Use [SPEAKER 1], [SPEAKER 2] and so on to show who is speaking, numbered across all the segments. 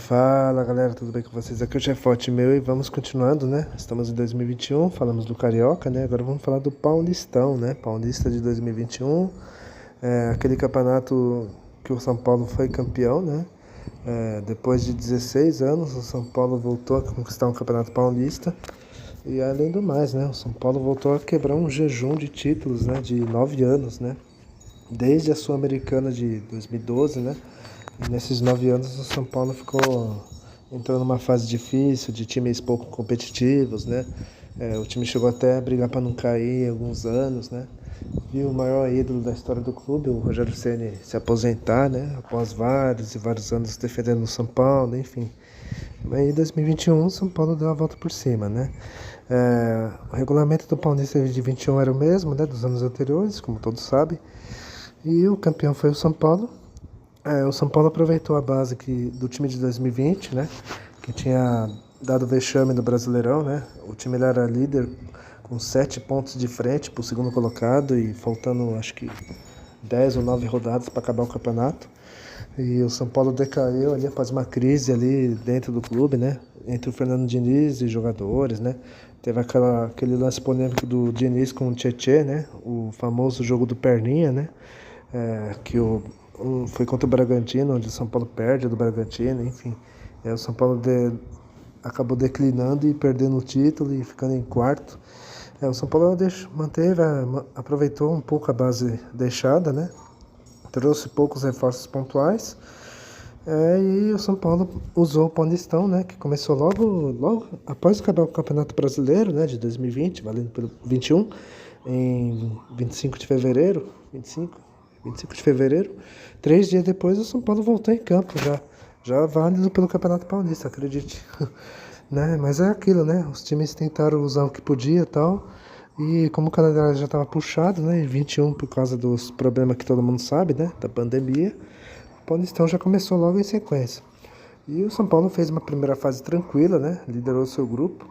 [SPEAKER 1] Fala galera, tudo bem com vocês? Aqui é o Chefote meu e vamos continuando, né? Estamos em 2021, falamos do Carioca, né? Agora vamos falar do Paulistão, né? Paulista de 2021, aquele campeonato que o São Paulo foi campeão, né? Depois de 16 anos, o São Paulo voltou a conquistar um campeonato paulista. E além do mais, né? O São Paulo voltou a quebrar um jejum de títulos, né? De 9 anos, né? Desde a Sul-Americana de 2012, né? E nesses 9 anos o São Paulo entrou numa fase difícil, de times pouco competitivos, né? O time chegou até a brigar para não cair em alguns anos, né? Viu o maior ídolo da história do clube, o Rogério Ceni, se aposentar, né? Após vários e vários anos defendendo o São Paulo, enfim. Aí em 2021 o São Paulo deu a volta por cima, né? O regulamento do Paulista de 21 era o mesmo, né? Dos anos anteriores, como todos sabem. E o campeão foi o São Paulo. O São Paulo aproveitou a base do time de 2020, né? Que tinha dado vexame no Brasileirão, né? O time ele era líder com 7 pontos de frente para o segundo colocado e faltando acho que 10 ou 9 rodadas para acabar o campeonato. E o São Paulo decaiu ali após uma crise ali dentro do clube, né? Entre o Fernando Diniz e jogadores, né? Teve aquele lance polêmico do Diniz com o Tietê, né? O famoso jogo do Perninha, né? Foi contra o Bragantino, onde o São Paulo perde do Bragantino, enfim. O São Paulo acabou declinando e perdendo o título e ficando em quarto. O São Paulo aproveitou um pouco a base deixada, né? Trouxe poucos reforços pontuais. E o São Paulo usou o Paulistão, né? Que começou logo após acabar o Campeonato Brasileiro, né? De 2020, valendo pelo 21, em 25 de fevereiro. 25 de fevereiro, 3 dias depois o São Paulo voltou em campo, já válido pelo Campeonato Paulista, acredite. Né? Mas é aquilo, né? Os times tentaram usar o que podia e tal, e como o calendário já estava puxado, né? Em 21 por causa dos problemas que todo mundo sabe, né? Da pandemia, o Paulistão já começou logo em sequência. E o São Paulo fez uma primeira fase tranquila, né? Liderou seu grupo.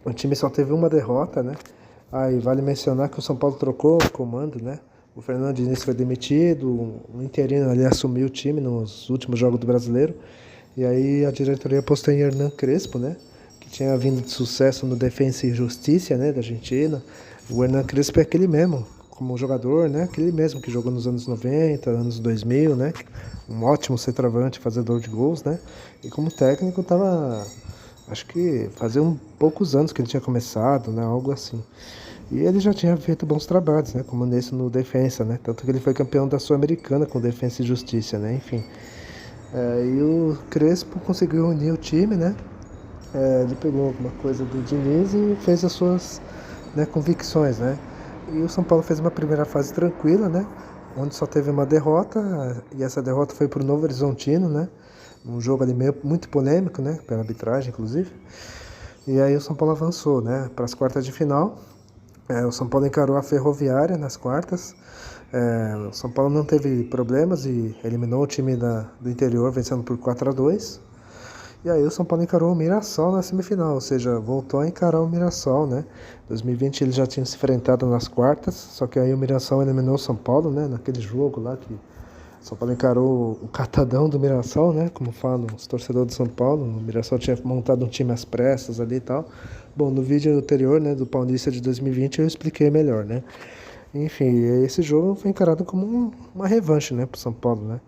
[SPEAKER 1] O time só teve uma derrota, né? E vale mencionar que o São Paulo trocou o comando, né? O Fernando Diniz foi demitido, o interino ali assumiu o time nos últimos jogos do Brasileiro. E aí a diretoria apostou em Hernan Crespo, né? Que tinha vindo de sucesso no Defensa e Justiça, né? Da Argentina. O Hernan Crespo é aquele mesmo, como jogador, né? Aquele mesmo que jogou nos anos 90, anos 2000, né? Um ótimo centroavante, fazedor de gols, né? E como técnico tava... Acho que fazia poucos anos que ele tinha começado, né? Algo assim. E ele já tinha feito bons trabalhos, né? Como nesse no Defensa, né? Tanto que ele foi campeão da Sul-Americana com Defensa e Justiça, né? Enfim. E o Crespo conseguiu unir o time, né? Ele pegou alguma coisa do Diniz e fez as suas, né, convicções, né? E o São Paulo fez uma primeira fase tranquila, né? Onde só teve uma derrota, e essa derrota foi pro Novo Horizontino, né? Um jogo ali muito polêmico, né? Pela arbitragem, inclusive. E aí o São Paulo avançou, né? Para as quartas de final. O São Paulo encarou a Ferroviária nas quartas. O São Paulo não teve problemas e eliminou o time do interior, vencendo por 4-2. E aí o São Paulo encarou o Mirassol na semifinal, ou seja, voltou a encarar o Mirassol, né? Em 2020 eles já tinham se enfrentado nas quartas, só que aí o Mirassol eliminou o São Paulo, né? Naquele jogo lá que o São Paulo encarou o catadão do Mirassol, né? Como falam os torcedores do São Paulo. O Mirassol tinha montado um time às pressas ali e tal. Bom, no vídeo anterior, né, do Paulista de 2020, eu expliquei melhor, né? Enfim, esse jogo foi encarado como uma revanche, né, pro São Paulo, né?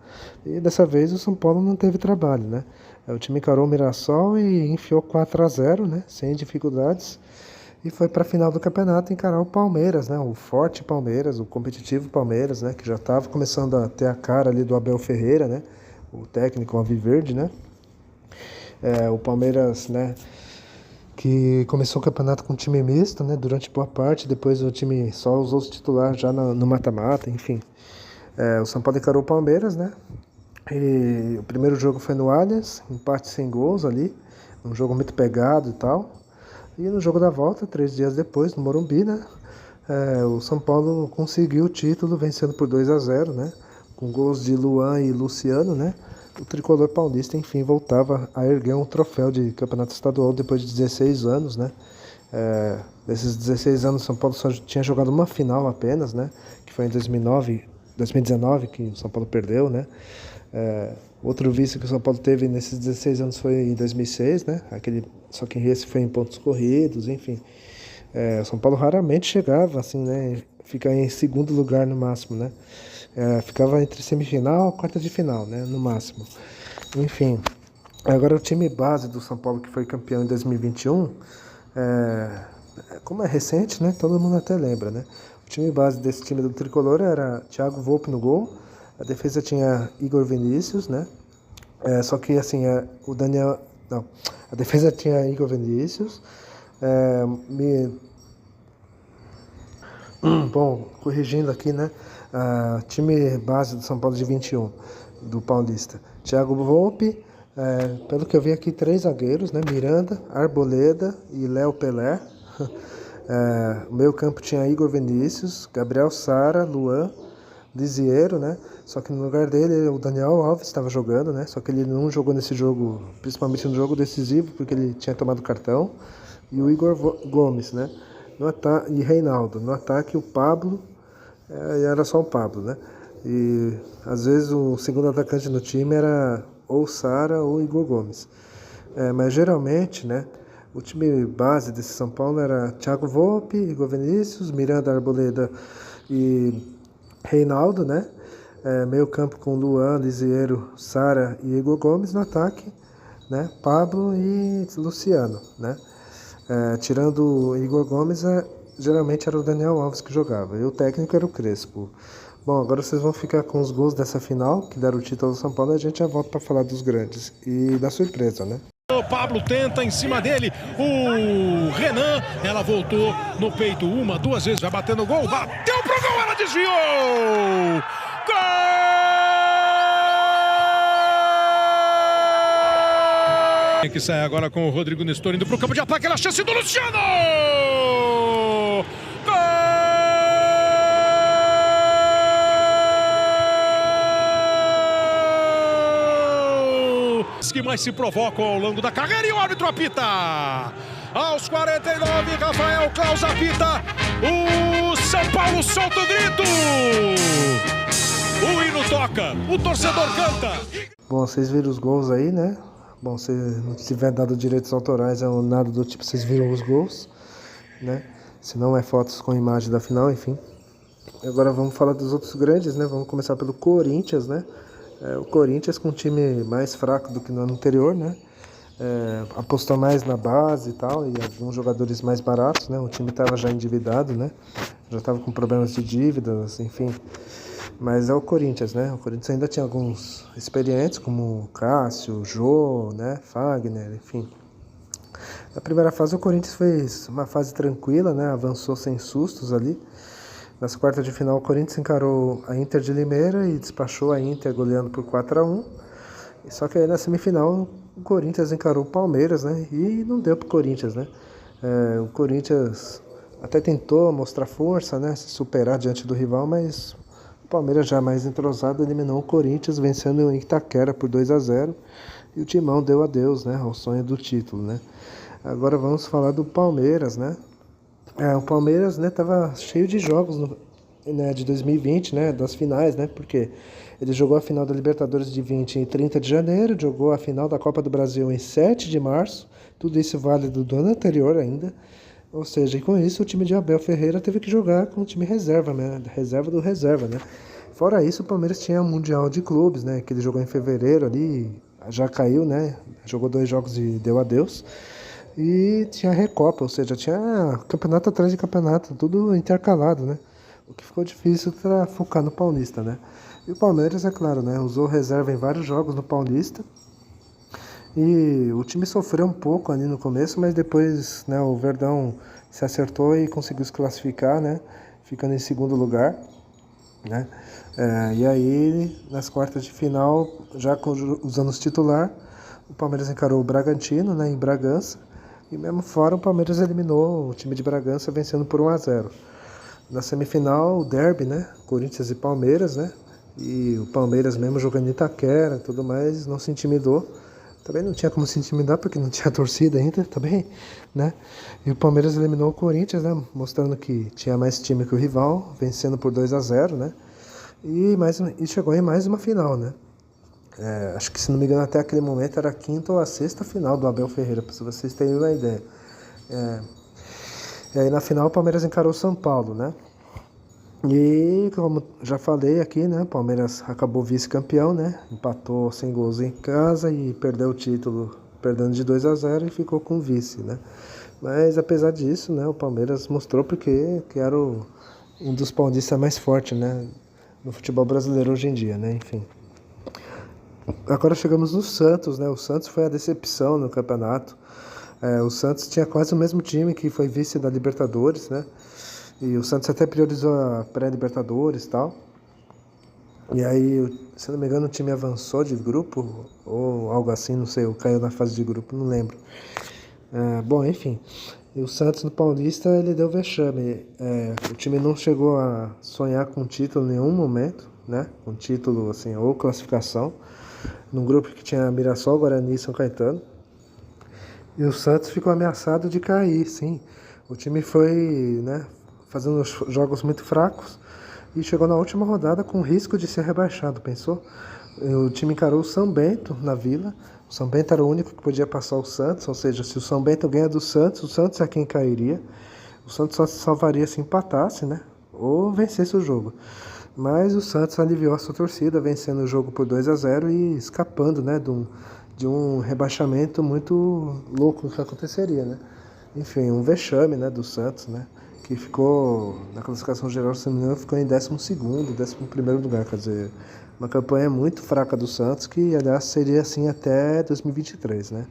[SPEAKER 1] E dessa vez o São Paulo não teve trabalho, né? O time encarou o Mirassol e enfiou 4-0, né? Sem dificuldades. E foi para a final do campeonato encarar o Palmeiras, né? O forte Palmeiras, o competitivo Palmeiras, né? Que já estava começando a ter a cara ali do Abel Ferreira, né? O técnico alviverde, né? O Palmeiras, né? Que começou o campeonato com um time misto, né? Durante boa parte, depois o time só usou os titulares já no mata-mata, enfim. O São Paulo encarou o Palmeiras, né? E o primeiro jogo foi no Allianz, empate sem gols ali, um jogo muito pegado e tal. E no jogo da volta, 3 dias depois, no Morumbi, né? O São Paulo conseguiu o título, vencendo por 2-0, né? Com gols de Luan e Luciano, né? O tricolor paulista, enfim, voltava a erguer um troféu de campeonato estadual depois de 16 anos, né? Desses 16 anos, o São Paulo só tinha jogado uma final apenas, né? Que foi em 2019, que o São Paulo perdeu, né? Outro vice que o São Paulo teve nesses 16 anos foi em 2006, né? Só que esse foi em pontos corridos, enfim. O São Paulo raramente chegava, assim, né? Ficar em segundo lugar no máximo, né? Ficava entre semifinal e quarta de final, né? No máximo. Enfim. Agora o time base do São Paulo que foi campeão em 2021, como é recente, né? Todo mundo até lembra, né? O time base desse time do Tricolor era Thiago Volpi no gol, a defesa tinha Igor Vinícius, né? Só que assim, o Daniel... Não, a defesa tinha Igor Vinícius, bom, corrigindo aqui, né? Time base do São Paulo de 21, do Paulista. Thiago Volpi, pelo que eu vi aqui, 3 zagueiros, né? Miranda, Arboleda e Léo Pelé. O meio campo tinha Igor Vinícius, Gabriel Sara, Luan, Lisiero, né? Só que no lugar dele o Daniel Alves estava jogando, né? Só que ele não jogou nesse jogo, principalmente no jogo decisivo, porque ele tinha tomado cartão. E o Igor Gomes, né? E Reinaldo. No ataque o Pablo, era só o Pablo, né? E às vezes o segundo atacante no time era ou Sara ou Igor Gomes. Mas geralmente, né? O time base desse São Paulo era Thiago Volpi, Igor Vinícius, Miranda, Arboleda e Reinaldo, né? Meio campo com Luan, Lisiero, Sara e Igor Gomes. No ataque, né? Pablo e Luciano, né? Tirando o Igor Gomes, geralmente era o Daniel Alves que jogava. E o técnico era o Crespo. Bom, agora vocês vão ficar com os gols dessa final, que deram o título ao São Paulo, e a gente já volta para falar dos grandes e da surpresa, né?
[SPEAKER 2] O Pablo tenta em cima dele, o Renan, ela voltou no peito 1, 2 vezes, vai batendo o gol, bateu pro gol, ela desviou! Gol! Tem que sair agora com o Rodrigo Nestor indo pro campo de ataque, a chance do Luciano! Que mais se provocam ao longo da carreira e o árbitro apita. Aos 49, Rafael Claus apita. O São Paulo solta o grito. O hino toca, o torcedor canta.
[SPEAKER 1] Bom, vocês viram os gols aí, né? Bom, se não tiver dado direitos autorais ou nada do tipo, vocês viram os gols, né? Se não é fotos com imagem da final, enfim. Agora vamos falar dos outros grandes, né? Vamos começar pelo Corinthians, né? O Corinthians com um time mais fraco do que no ano anterior, né? Apostou mais na base e tal, e alguns jogadores mais baratos, né? O time estava já endividado, né? Já estava com problemas de dívidas, enfim. Mas é o Corinthians, né? O Corinthians ainda tinha alguns experientes, como o Cássio, o Jô, né? Fagner, enfim. Na primeira fase o Corinthians fez uma fase tranquila, né? Avançou sem sustos ali. Nas quartas de final, o Corinthians encarou a Inter de Limeira e despachou a Inter goleando por 4-1. Só que aí na semifinal, o Corinthians encarou o Palmeiras, né? E não deu pro Corinthians, né? O Corinthians até tentou mostrar força, né? Se superar diante do rival, mas o Palmeiras já mais entrosado eliminou o Corinthians, vencendo em Itaquera por 2-0. E o Timão deu adeus, né? Ao sonho do título, né? Agora vamos falar do Palmeiras, né? O Palmeiras, né, tava cheio de jogos de 2020, né, das finais, né, porque ele jogou a final da Libertadores de 20 em 30 de janeiro, jogou a final da Copa do Brasil em 7 de março, tudo isso válido do ano anterior ainda, ou seja, e com isso o time de Abel Ferreira teve que jogar com o time reserva, né, reserva do reserva, né. Fora isso, o Palmeiras tinha o Mundial de Clubes, né, que ele jogou em fevereiro ali, já caiu, né, jogou 2 jogos e deu adeus. E tinha Recopa, ou seja, tinha campeonato atrás de campeonato, tudo intercalado, né? O que ficou difícil para focar no Paulista, né? E o Palmeiras, é claro, né? Usou reserva em vários jogos no Paulista. E o time sofreu um pouco ali no começo, mas depois, né, o Verdão se acertou e conseguiu se classificar, né? Ficando em segundo lugar, né? E aí, nas quartas de final, já usando os titular, o Palmeiras encarou o Bragantino, né, em Bragança. E mesmo fora, o Palmeiras eliminou o time de Bragança, vencendo por 1-0. Na semifinal, o derby, né? Corinthians e Palmeiras, né? E o Palmeiras, mesmo jogando em Itaquera e tudo mais, não se intimidou. Também não tinha como se intimidar, porque não tinha torcida ainda, também, né? E o Palmeiras eliminou o Corinthians, né? Mostrando que tinha mais time que o rival, vencendo por 2-0, né? E chegou em mais uma final, né? Acho que, se não me engano, até aquele momento era a quinta ou a sexta final do Abel Ferreira, para vocês terem uma ideia. E aí na final o Palmeiras encarou o São Paulo, né? E como já falei aqui, né? O Palmeiras acabou vice-campeão, né? Empatou sem gols em casa e perdeu o título perdendo de 2-0 e ficou com o vice, né? Mas apesar disso, né? O Palmeiras mostrou porque que era um dos paulistas mais fortes, né? No futebol brasileiro hoje em dia, né? Enfim. Agora chegamos no Santos, né? O Santos foi a decepção no campeonato. O Santos tinha quase o mesmo time que foi vice da Libertadores, né? E o Santos até priorizou a pré-Libertadores e tal. E aí, se não me engano, o time avançou de grupo, ou algo assim, não sei, ou caiu na fase de grupo, não lembro. Bom, enfim. E o Santos no Paulista, ele deu vexame. O time não chegou a sonhar com título em nenhum momento, né? Com título, assim, ou classificação. Num grupo que tinha Mirassol, Guarani e São Caetano. E o Santos ficou ameaçado de cair, sim. O time foi, né, fazendo jogos muito fracos e chegou na última rodada com risco de ser rebaixado, pensou? O time encarou o São Bento na Vila. O São Bento era o único que podia passar o Santos, ou seja, se o São Bento ganha do Santos, o Santos é quem cairia. O Santos só se salvaria se empatasse, né? Ou vencesse o jogo. Mas o Santos aliviou a sua torcida, vencendo o jogo por 2-0 e escapando, né, de um rebaixamento muito louco que aconteceria, né? Enfim, um vexame, né, do Santos, né? Que ficou, na classificação geral, se não me engano, ficou em 12º, 11º lugar, quer dizer, uma campanha muito fraca do Santos, que, aliás, seria assim até 2023, né?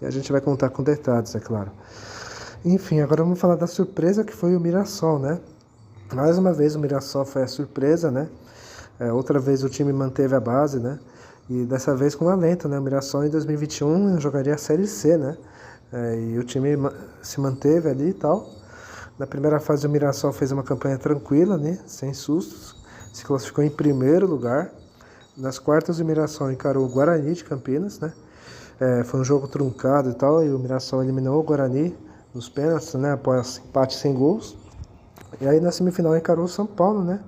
[SPEAKER 1] E a gente vai contar com detalhes, é claro. Enfim, agora vamos falar da surpresa que foi o Mirassol, né? Mais uma vez o Mirassol foi a surpresa, né? Outra vez o time manteve a base, né? E dessa vez com alento, né? O Mirassol em 2021 jogaria a Série C, né? E o time se manteve ali e tal. Na primeira fase o Mirassol fez uma campanha tranquila, né? Sem sustos. Se classificou em primeiro lugar. Nas quartas o Mirassol encarou o Guarani de Campinas, né? Foi um jogo truncado e tal. E o Mirassol eliminou o Guarani nos pênaltis, né? Após empate sem gols. E aí na semifinal encarou o São Paulo, né?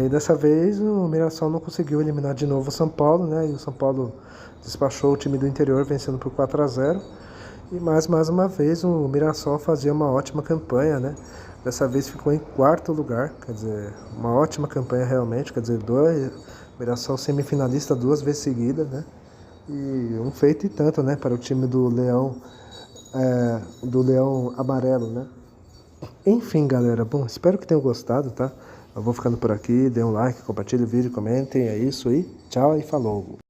[SPEAKER 1] E dessa vez o Mirassol não conseguiu eliminar de novo o São Paulo, né? E o São Paulo despachou o time do interior vencendo por 4-0. E mais uma vez o Mirassol fazia uma ótima campanha, né? Dessa vez ficou em quarto lugar, quer dizer, uma ótima campanha realmente, quer dizer, o Mirassol semifinalista 2 vezes seguidas, né? E um feito e tanto, né? Para o time do Leão Amarelo, né? Enfim, galera, bom, espero que tenham gostado, tá? Eu vou ficando por aqui, dê um like, compartilhe o vídeo, comentem, é isso aí. Tchau e falou!